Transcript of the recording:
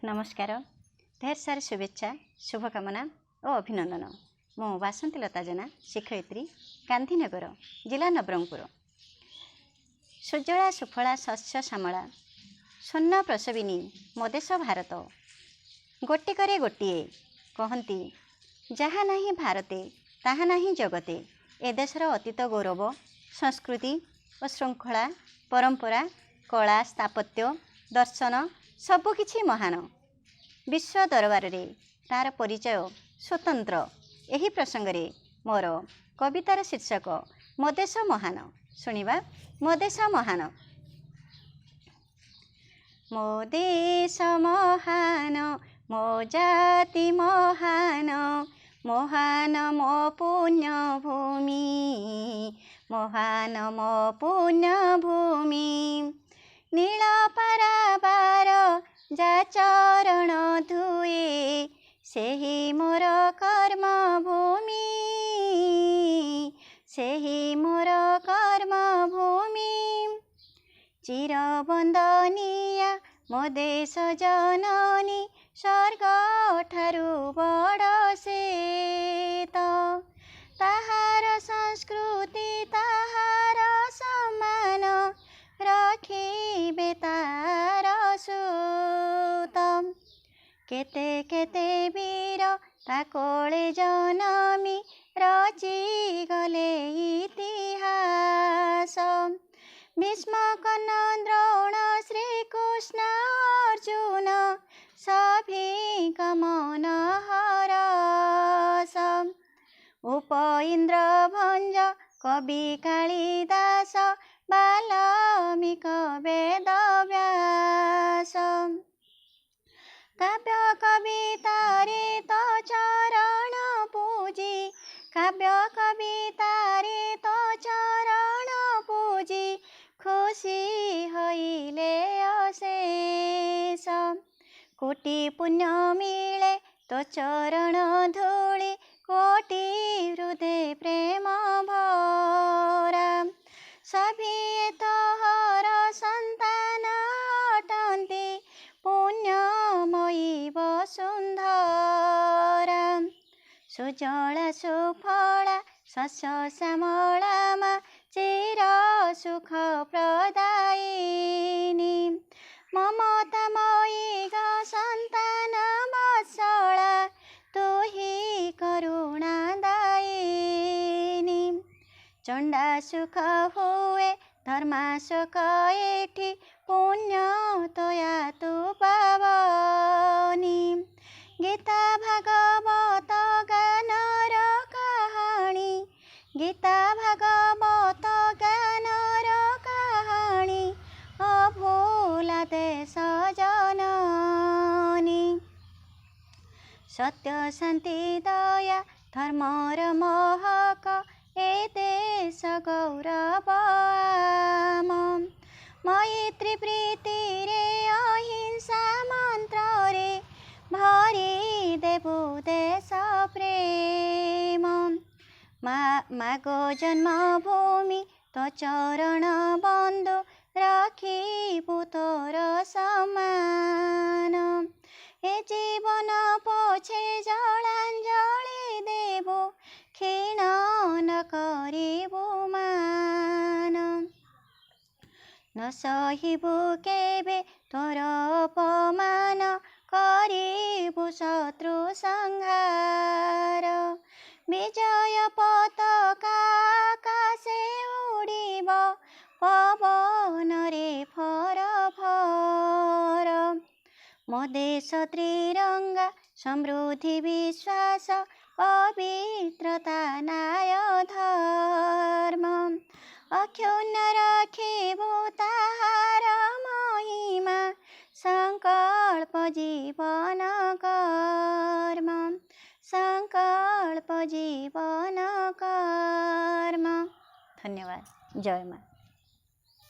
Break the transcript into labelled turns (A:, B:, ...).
A: नमस्कार ढेर सारी शुभेच्छा शुभकामना और अभिनंदन मो बासंतीलता जना शिक्षयित्री गांधीनगर जिला नवरंगपुर। सुजला सुफला शस्य श्यामला स्वर्ण प्रसविनी मो देश भारत गोटिकरे गोटिए कहती जहाँ नहीं भारते ताहा नहीं जगते। ए देशर अतीत गौरव संस्कृति और श्रृंखला परंपरा कला स्थापत्य दर्शन सबकिछि महान। विश्व दरबार रे तार परिचय स्वतंत्र। एही प्रसंग रे मोर कवितार शीर्षक मो देश महान। सुनिबा मो देश महान। मो देश महान मो जाति महान महान मो पुण्य भूमि महान मो पुण्य भूमि। नील पारावार जा चरण धुए सेही मोर कर्म भूमि सेही मोर कर्म भूमि। चिरबंदनिया मो देश जननी स्वर्ग ठारू बड़ सेत। ताहार संस्कृति ताहार सम्मान रखिबे तार सूत। केते केते वीर ता कोले जनमी रची गले इतिहास। भीष्म कर्ण द्रोण श्रीकृष्ण अर्जुन सभी गमन हरस। उपइन्द्र भंज कवि कालिदास बाल्मीक वेद व्यास। काव्य कवितारे तो चरण पूजी काव्य कवितारे तो चरण पूजी खुशी हईले अशेष। कोटि पुण्य मिले तो चरण धूली कोटि हृदय प्रेम भरा। सभी तोहर संतान अटंती पुण्यमयी वसुंधरा। सुजला सुफला शस्य श्यामला मा चिर सुख प्रदायिनी। ममतामयी ग संतान वत्सला तु ही करुणा दायिनी। चंडा सुख हुए धर्मा सुख एठी पुण्य तया तु पावनी। गीता भागवत गानर कहानी गीता भागवत गानर कहानी अभूला देश जननी। सत्य शांति दया धर्मर महक ए देश गौरव आम। मैत्री प्रीति रे अहिंसा मंत्र रे भरी देबु देश प्रेम। मागो जन्मभूमि तो चरण बंधु रखिबु तोर सम्मान। ए जीवन पछे जलांजलि देबु क्षीण न करिबु मान। न सहिबु केबे तोर अपमान करिबु शत्रु संहार। विजय पताका आकाशे उड़िब पवन रे फर फर। मो देश त्रिरंगा समृद्धि विश्वास पवित्रता न्याय धर्म। अक्षुण्ण रखिबु ताहार महिमा संकल्प जीवन कर्म संकल्प जीवन कर्म। धन्यवाद। जय मां।